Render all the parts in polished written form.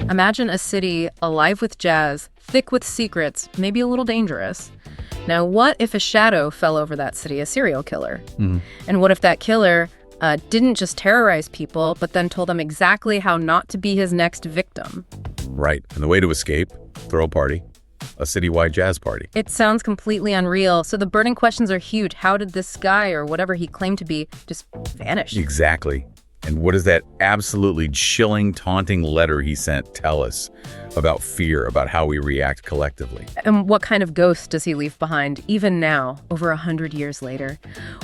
Imagine a city alive with jazz, thick with secrets, maybe a little dangerous. Now, what if a shadow fell over that city, a serial killer? And what if that killer didn't just terrorize people, but then told them exactly how not to be his next victim? Right. And the way to escape? Throw a party. A citywide jazz party. It sounds completely unreal. So the burning questions are huge. How did this guy, or whatever he claimed to be, just vanish? Exactly. And what does that absolutely chilling, taunting letter he sent tell us about fear, about how we react collectively? And what kind of ghost does he leave behind, even now, over 100 years later?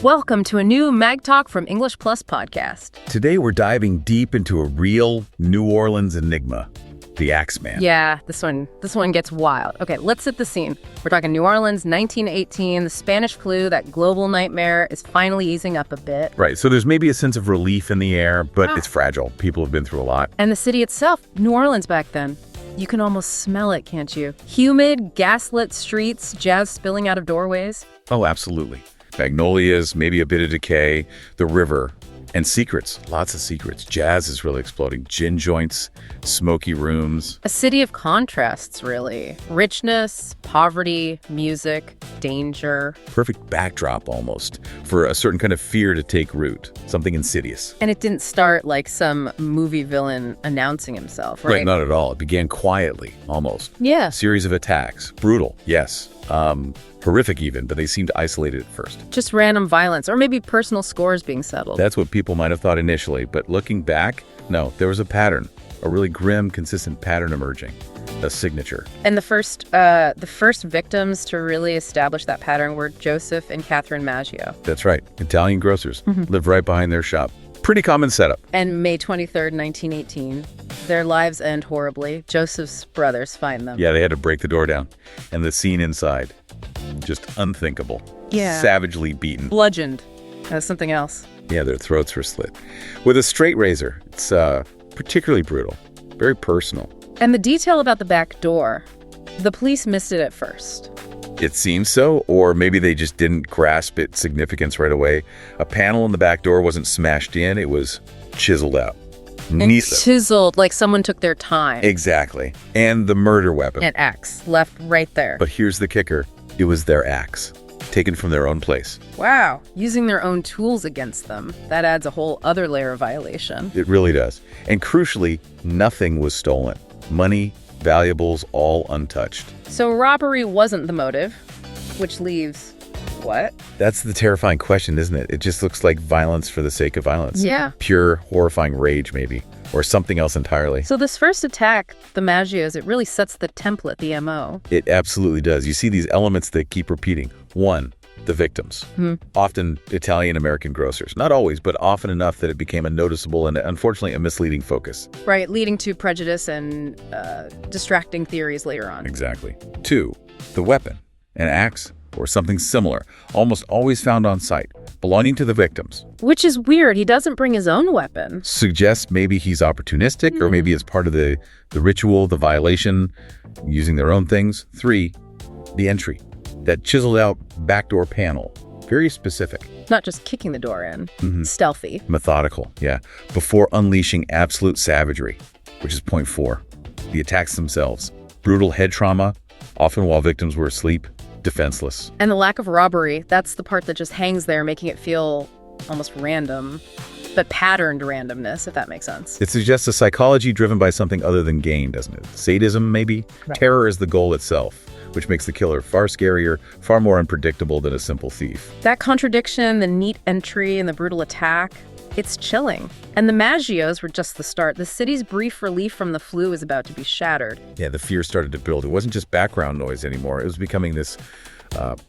Welcome to a new Mag Talk from English Plus podcast. Today we're diving deep into a real New Orleans enigma, the Axeman. Yeah, this one gets wild. Okay, let's set the scene. We're talking New Orleans, 1918. The Spanish flu, that global nightmare, is finally easing up a bit. Right, so there's maybe a sense of relief in the air, but it's fragile. People have been through a lot. And the city itself, New Orleans back then, you can almost smell it, can't you? Humid, gaslit streets, jazz spilling out of doorways. Oh, absolutely. Magnolias, maybe a bit of decay, the river, and secrets, lots of secrets. Jazz is really exploding. Gin joints, smoky rooms. A city of contrasts, really. Richness, poverty, music, danger. Perfect backdrop, almost, for a certain kind of fear to take root, something insidious. And it didn't start like some movie villain announcing himself, right? Right, not at all. It began quietly, almost. Yeah. A series of attacks. Brutal, yes. Horrific even, but they seemed isolated at first. Just random violence, or maybe personal scores being settled. That's what people might have thought initially, but looking back, no, there was a pattern, a really grim, consistent pattern emerging, a signature. And the first victims to really establish that pattern were Joseph and Catherine Maggio. That's right, Italian grocers lived right behind their shop. Pretty common setup. And May 23rd, 1918, their lives end horribly. Joseph's brothers find them. Yeah, they had to break the door down. And the scene inside, just unthinkable. Yeah. Savagely beaten. Bludgeoned. That's something else. Yeah, their throats were slit. With a straight razor. It's particularly brutal. Very personal. And the detail about the back door, the police missed it at first. It seems so, or maybe they just didn't grasp its significance right away. A panel in the back door wasn't smashed in, it was chiseled out. And chiseled, like someone took their time. Exactly. And the murder weapon. An axe, left right there. But here's the kicker. It was their axe, taken from their own place. Wow. Using their own tools against them. That adds a whole other layer of violation. It really does. And crucially, nothing was stolen. Money, valuables, all untouched. So robbery wasn't the motive, which leaves what? That's the terrifying question, isn't it? It just looks like violence for the sake of violence. Yeah. Pure, horrifying rage, maybe. Or something else entirely. So this first attack, the Maggios, it really sets the template, the MO. It absolutely does. You see these elements that keep repeating. One, the victims. Often Italian-American grocers. Not always, but often enough that it became a noticeable and unfortunately a misleading focus. Right, leading to prejudice and distracting theories later on. Exactly. Two, the weapon. An axe or something similar, almost always found on site, belonging to the victims. Which is weird. He doesn't bring his own weapon. Suggests maybe he's opportunistic or maybe it's part of the ritual, the violation, using their own things. Three, the entry. That chiseled out backdoor panel. Very specific. Not just kicking the door in. Stealthy. Methodical, yeah. Before unleashing absolute savagery, which is point four. The attacks themselves. Brutal head trauma, often while victims were asleep, defenseless. And the lack of robbery, that's the part that just hangs there, making it feel almost random, but patterned randomness, if that makes sense. It suggests a psychology driven by something other than gain, doesn't it? Sadism, maybe? Right. Terror is the goal itself, which makes the killer far scarier, far more unpredictable than a simple thief. That contradiction, the neat entry and the brutal attack, it's chilling. And the Maggios were just the start. The city's brief relief from the flu is about to be shattered. Yeah, the fear started to build. It wasn't just background noise anymore. It was becoming this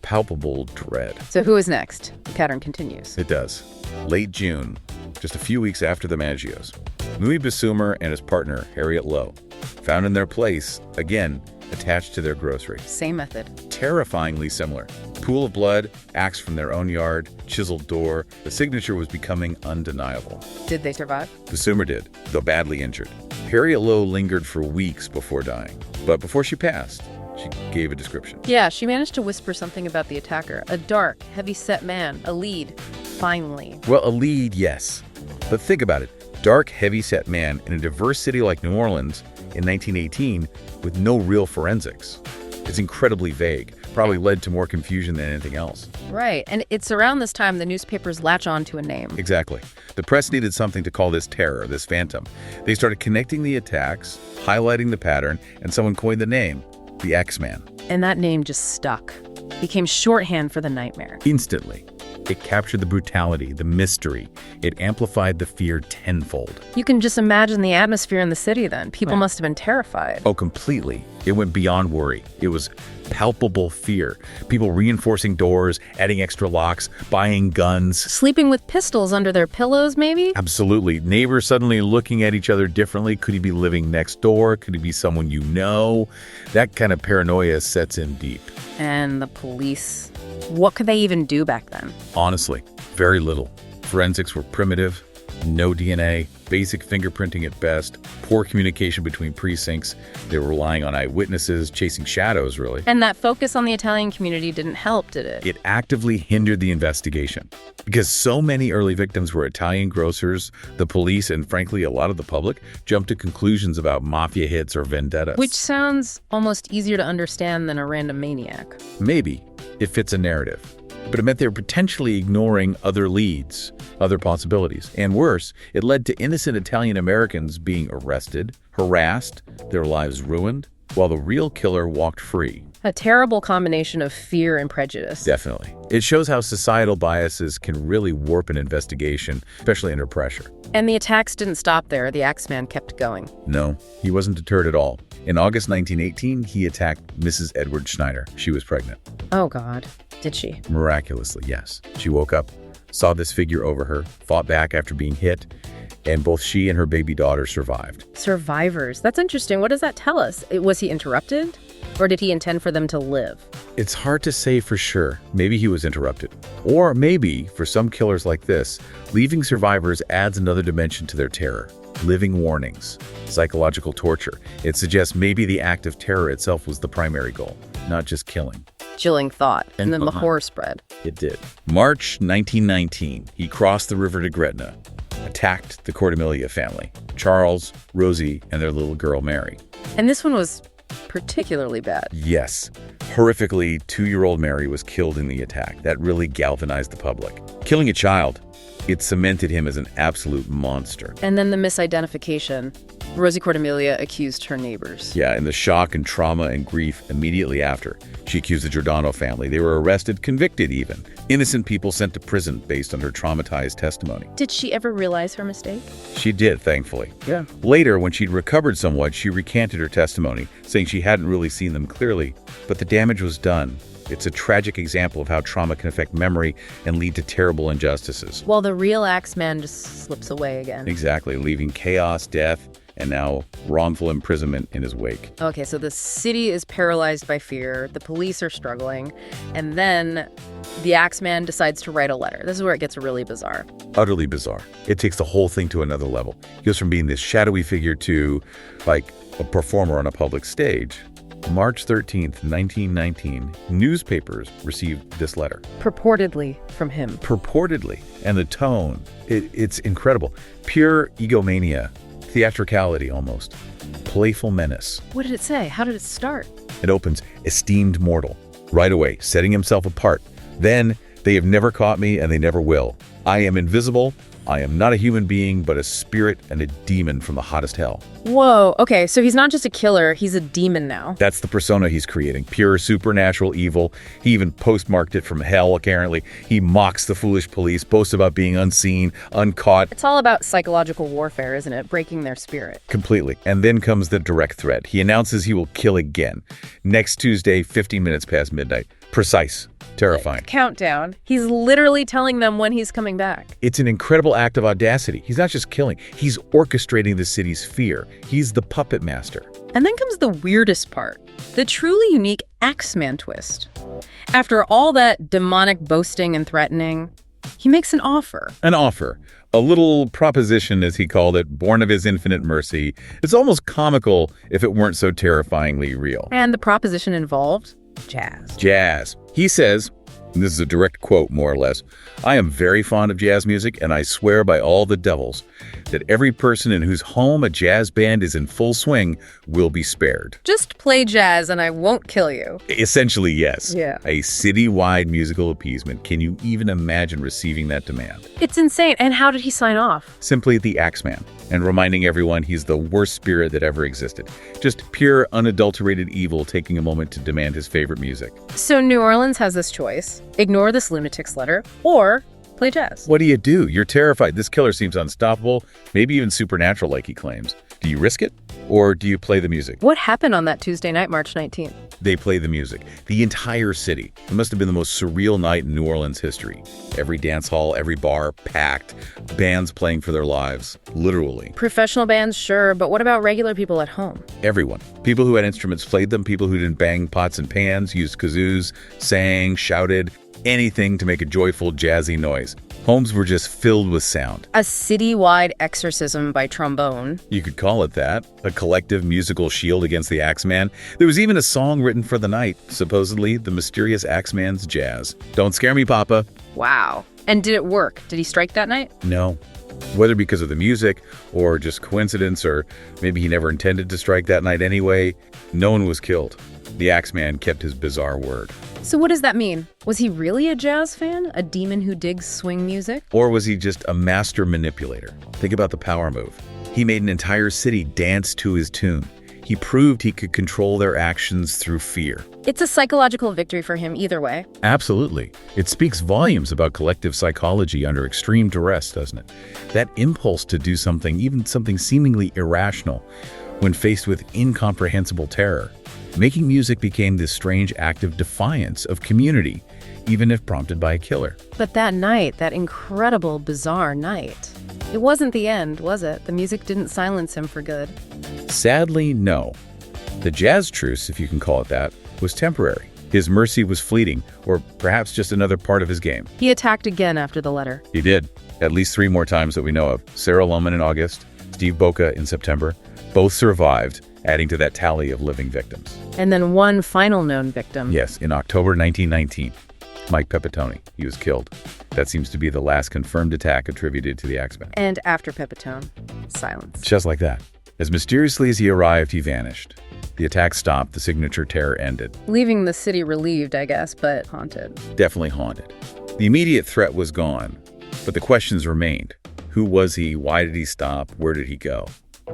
palpable dread. So who is next? The pattern continues. It does. Late June, just a few weeks after the Maggios, Louis Bessumer and his partner, Harriet Lowe, found in their place, again, attached to their grocery. Same method. Terrifyingly similar. Pool of blood, axe from their own yard, chiseled door. The signature was becoming undeniable. Did they survive? Bessumer did, though badly injured. Harriet Lowe lingered for weeks before dying. But before she passed, she gave a description. Yeah, she managed to whisper something about the attacker. A dark, heavy-set man, a lead. Finally. Well, a lead, yes. But think about it. Dark, heavy-set man in a diverse city like New Orleans in 1918 with no real forensics. It's incredibly vague, probably led to more confusion than anything else. Right, and it's around this time the newspapers latch on to a name. Exactly. The press needed something to call this terror, this phantom. They started connecting the attacks, highlighting the pattern, and someone coined the name, the Axeman. And that name just stuck. Became shorthand for the nightmare. Instantly. It captured the brutality, the mystery. It amplified the fear tenfold. You can just imagine the atmosphere in the city then. People must have been terrified. Oh, completely. It went beyond worry. It was palpable fear. People reinforcing doors, adding extra locks, buying guns. Sleeping with pistols under their pillows, maybe? Absolutely. Neighbors suddenly looking at each other differently. Could he be living next door? Could he be someone you know? That kind of paranoia sets in deep. And the police, what could they even do back then? Honestly, very little. Forensics were primitive, no DNA, basic fingerprinting at best, poor communication between precincts. They were relying on eyewitnesses, chasing shadows, really. And that focus on the Italian community didn't help, did it? It actively hindered the investigation. Because so many early victims were Italian grocers, the police, and frankly, a lot of the public jumped to conclusions about mafia hits or vendettas. Which sounds almost easier to understand than a random maniac. Maybe. It fits a narrative. But it meant they were potentially ignoring other leads, other possibilities. And worse, it led to innocent Italian Americans being arrested, harassed, their lives ruined, while the real killer walked free. A terrible combination of fear and prejudice. Definitely. It shows how societal biases can really warp an investigation, especially under pressure. And the attacks didn't stop there. The Axeman kept going. No, he wasn't deterred at all. In August 1918, he attacked Mrs. Edward Schneider. She was pregnant. Oh, God. Did she? Miraculously, yes. She woke up, saw this figure over her, fought back after being hit, and both she and her baby daughter survived. Survivors. That's interesting. What does that tell us? Was he interrupted? Or did he intend for them to live? It's hard to say for sure. Maybe he was interrupted. Or maybe, for some killers like this, leaving survivors adds another dimension to their terror. Living warnings, psychological torture. It suggests maybe the act of terror itself was the primary goal, not just killing. Chilling thought. And then the horror spread. It did. March 1919, he crossed the river to Gretna, attacked the Cordemelia family, Charles, Rosie, and their little girl, Mary. And this one was particularly bad. Yes. Horrifically, 2-year-old Mary was killed in the attack. That really galvanized the public. Killing a child, it cemented him as an absolute monster. And then the misidentification. Rosie Cordemelia accused her neighbors. Yeah, and the shock and trauma and grief immediately after. She accused the Giordano family. They were arrested, convicted even. Innocent people sent to prison based on her traumatized testimony. Did she ever realize her mistake? She did, thankfully. Yeah. Later, when she'd recovered somewhat, she recanted her testimony, saying she hadn't really seen them clearly, but the damage was done. It's a tragic example of how trauma can affect memory and lead to terrible injustices. While the real Axeman just slips away again. Exactly, leaving chaos, death, and now wrongful imprisonment in his wake. Okay, so the city is paralyzed by fear, the police are struggling, and then the Axeman decides to write a letter. This is where it gets really bizarre. Utterly bizarre. It takes the whole thing to another level. He goes from being this shadowy figure to, like, a performer on a public stage. March 13th, 1919, newspapers received this letter. Purportedly from him. Purportedly. And the tone, it's incredible. Pure egomania. Theatricality, almost. Playful menace. What did it say? How did it start? It opens, esteemed mortal. Right away, setting himself apart. Then, they have never caught me and they never will. I am invisible. I am not a human being, but a spirit and a demon from the hottest hell. Whoa, okay, so he's not just a killer, he's a demon now. That's the persona he's creating. Pure supernatural evil. He even postmarked it from hell, apparently. He mocks the foolish police, boasts about being unseen, uncaught. It's all about psychological warfare, isn't it? Breaking their spirit. Completely. And then comes the direct threat. He announces he will kill again. Next Tuesday, 15 minutes past midnight. Precise. Terrifying. Countdown. He's literally telling them when he's coming back. It's an incredible act of audacity. He's not just killing. He's orchestrating the city's fear. He's the puppet master. And then comes the weirdest part. The truly unique Axeman twist. After all that demonic boasting and threatening, he makes an offer. An offer. A little proposition, as he called it, born of his infinite mercy. It's almost comical if it weren't so terrifyingly real. And the proposition involved jazz. Jazz. He says, And this is a direct quote, more or less. "I am very fond of jazz music, and I swear by all the devils that every person in whose home a jazz band is in full swing will be spared." Just play jazz and I won't kill you. Essentially, yes. Yeah. A city-wide musical appeasement. Can you even imagine receiving that demand? It's insane. And how did he sign off? Simply the Axeman, and reminding everyone he's the worst spirit that ever existed. Just pure, unadulterated evil taking a moment to demand his favorite music. So New Orleans has this choice. Ignore this lunatic's letter or play jazz. What do? You're terrified. This killer seems unstoppable, maybe even supernatural like he claims. Do you risk it, or do you play the music? What happened on that Tuesday night, March 19th? They play the music. The entire city. It must have been the most surreal night in New Orleans history. Every dance hall, every bar, packed. Bands playing for their lives. Literally. Professional bands, sure, but what about regular people at home? Everyone. People who had instruments played them, people who didn't bang pots and pans, used kazoos, sang, shouted, anything to make a joyful, jazzy noise. Homes were just filled with sound. A citywide exorcism by trombone. You could call it that. A collective musical shield against the Axeman. There was even a song written for the night, supposedly the mysterious Axeman's Jazz. Don't scare me, Papa. Wow. And did it work? Did he strike that night? No. Whether because of the music, or just coincidence, or maybe he never intended to strike that night anyway, no one was killed. The Axeman kept his bizarre word. So what does that mean? Was he really a jazz fan? A demon who digs swing music? Or was he just a master manipulator? Think about the power move. He made an entire city dance to his tune. He proved he could control their actions through fear. It's a psychological victory for him either way. Absolutely. It speaks volumes about collective psychology under extreme duress, doesn't it? That impulse to do something, even something seemingly irrational, when faced with incomprehensible terror. Making music became this strange act of defiance of community, even if prompted by a killer. But that night, that incredible, bizarre night, it wasn't the end, was it? The music didn't silence him for good. Sadly, no. The jazz truce, if you can call it that, was temporary. His mercy was fleeting, or perhaps just another part of his game. He attacked again after the letter. He did, at least 3 more times that we know of. Sarah Lohman in August, Steve Boca in September. Both survived, adding to that tally of living victims. And then one final known victim. Yes, in October 1919, Mike Pepitone. He was killed. That seems to be the last confirmed attack attributed to the Axeman. And after Pepitone, silence. Just like that. As mysteriously as he arrived, he vanished. The attack stopped, the signature terror ended. Leaving the city relieved, I guess, but haunted. Definitely haunted. The immediate threat was gone, but the questions remained. Who was he? Why did he stop? Where did he go?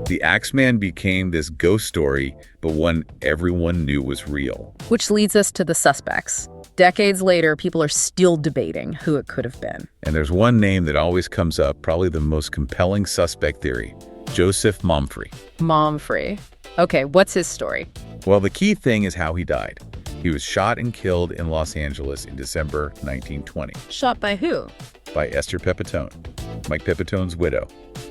The Axeman became this ghost story, but one everyone knew was real. Which leads us to the suspects. Decades later, people are still debating who it could have been. And there's one name that always comes up, probably the most compelling suspect theory: Joseph Momfrey. Momfrey. Okay, what's his story? Well, the key thing is how he died. He was shot and killed in Los Angeles in December 1920. Shot by who? By Esther Pepitone, Mike Pepitone's widow,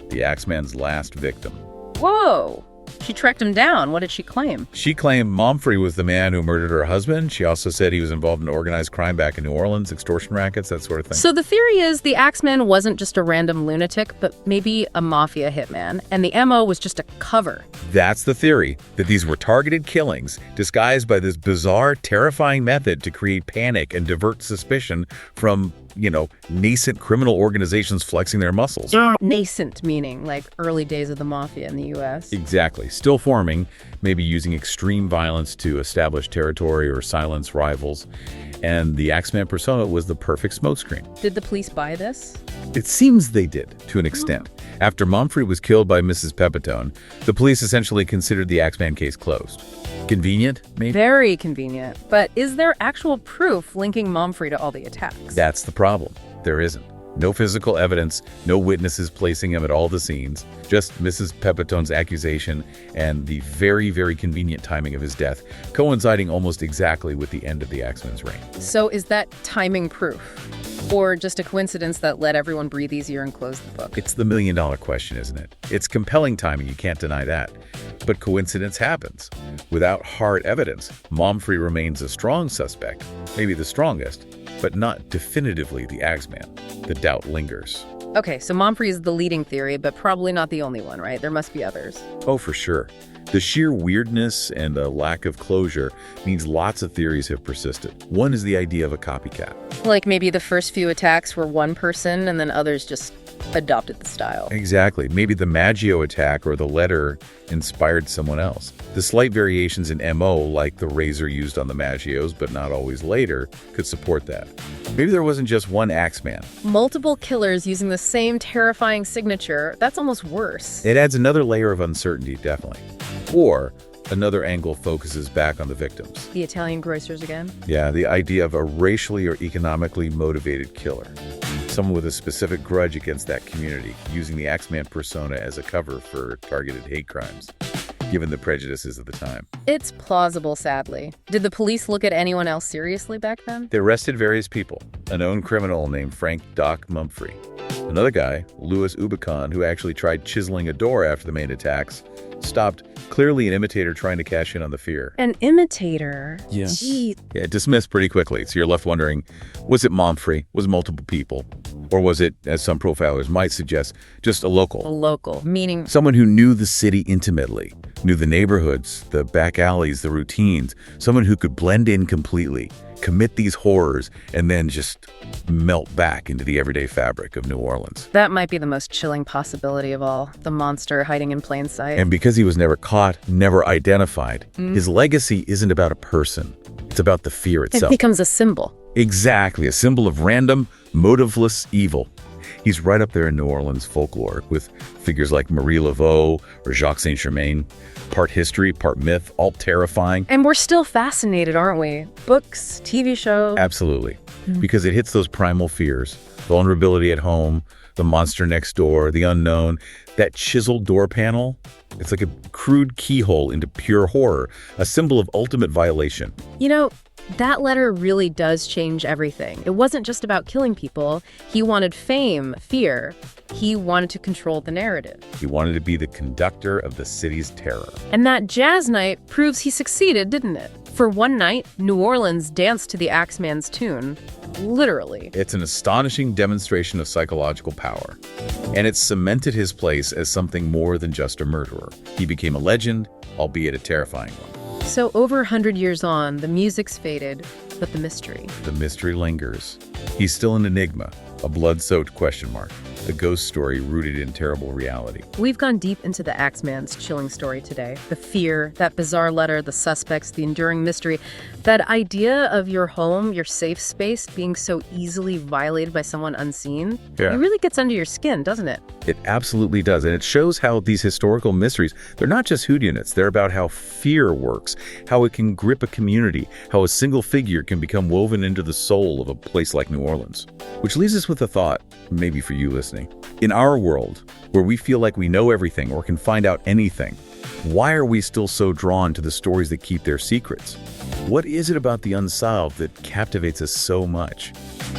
the Axeman's last victim. Whoa! She tracked him down. What did she claim? She claimed Momfrey was the man who murdered her husband. She also said he was involved in organized crime back in New Orleans, extortion rackets, that sort of thing. So the theory is the Axeman wasn't just a random lunatic, but maybe a mafia hitman, and the MO was just a cover. That's the theory, that these were targeted killings disguised by this bizarre, terrifying method to create panic and divert suspicion from, nascent criminal organizations flexing their muscles. Nascent meaning like early days of the mafia in the U.S. Exactly. Still forming, maybe using extreme violence to establish territory or silence rivals. And the Axeman persona was the perfect smokescreen. Did the police buy this? It seems they did, to an extent. After Momfrey was killed by Mrs. Pepitone, the police essentially considered the Axeman case closed. Convenient, maybe? Very convenient. But is there actual proof linking Momfrey to all the attacks? That's the problem. There isn't. No physical evidence, no witnesses placing him at all the scenes, just Mrs. Pepitone's accusation and the very, very convenient timing of his death, coinciding almost exactly with the end of the Axeman's reign. So is that timing proof? Or just a coincidence that let everyone breathe easier and close the book? It's the million-dollar question, isn't it? It's compelling timing, you can't deny that. But coincidence happens. Without hard evidence, Momfrey remains a strong suspect, maybe the strongest, but not definitively the Axeman. The doubt lingers. Okay, so Montfrey is the leading theory, but probably not the only one, right? There must be others. Oh, for sure. The sheer weirdness and the lack of closure means lots of theories have persisted. One is the idea of a copycat. Like maybe the first few attacks were one person and then others just adopted the style. Exactly. Maybe the Maggio attack or the letter inspired someone else. The slight variations in MO, like the razor used on the Maggios, but not always later, could support that. Maybe there wasn't just one Axeman. Multiple killers using the same terrifying signature, that's almost worse. It adds another layer of uncertainty, definitely. Or another angle focuses back on the victims. The Italian grocers again? Yeah, the idea of a racially or economically motivated killer. Someone with a specific grudge against that community, using the Axeman persona as a cover for targeted hate crimes, given the prejudices of the time. It's plausible, sadly. Did the police look at anyone else seriously back then? They arrested various people. A known criminal named Frank Doc Mumphrey. Another guy, Louis Ubicon, who actually tried chiseling a door after the main attacks, stopped, clearly an imitator trying to cash in on the fear. An imitator? Yeah. Gee. Yeah, dismissed pretty quickly. So you're left wondering, was it Mumphrey? Was it multiple people? Or was it, as some profilers might suggest, just a local? A local, meaning... Someone who knew the city intimately, knew the neighborhoods, the back alleys, the routines. Someone who could blend in completely, commit these horrors, and then just melt back into the everyday fabric of New Orleans. That might be the most chilling possibility of all, the monster hiding in plain sight. And because he was never caught, never identified, his legacy isn't about a person. It's about the fear itself. It becomes a symbol. Exactly, a symbol of random, motiveless evil. He's right up there in New Orleans folklore, with figures like Marie Laveau or Jacques Saint-Germain. Part history, part myth, all terrifying. And we're still fascinated, aren't we? Books, TV shows. Absolutely. Because it hits those primal fears. Vulnerability at home, the monster next door, the unknown. That chiseled door panel, it's like a crude keyhole into pure horror, a symbol of ultimate violation. You know, that letter really does change everything. It wasn't just about killing people. He wanted fame, fear. He wanted to control the narrative. He wanted to be the conductor of the city's terror. And that jazz night proves he succeeded, didn't it? For one night, New Orleans danced to the Axeman's tune. Literally. It's an astonishing demonstration of psychological power. And it cemented his place as something more than just a murderer. He became a legend, albeit a terrifying one. So over 100 years on, the music's faded, but the mystery. The mystery lingers. He's still an enigma, a blood-soaked question mark, a ghost story rooted in terrible reality. We've gone deep into the Axeman's chilling story today. The fear, that bizarre letter, the suspects, the enduring mystery. That idea of your home, your safe space, being so easily violated by someone unseen, it really gets under your skin, doesn't it? It absolutely does, and it shows how these historical mysteries, they're not just whodunits, they're about how fear works, how it can grip a community, how a single figure can become woven into the soul of a place like New Orleans. Which leaves us with a thought, maybe for you listening. In our world, where we feel like we know everything or can find out anything, why are we still so drawn to the stories that keep their secrets? What is it about the unsolved that captivates us so much?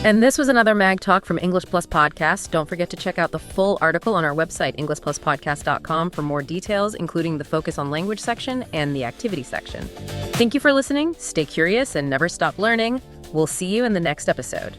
And this was another Mag Talk from English Plus Podcast. Don't forget to check out the full article on our website, EnglishPlusPodcast.com, for more details, including the Focus on Language section and the Activity section. Thank you for listening. Stay curious and never stop learning. We'll see you in the next episode.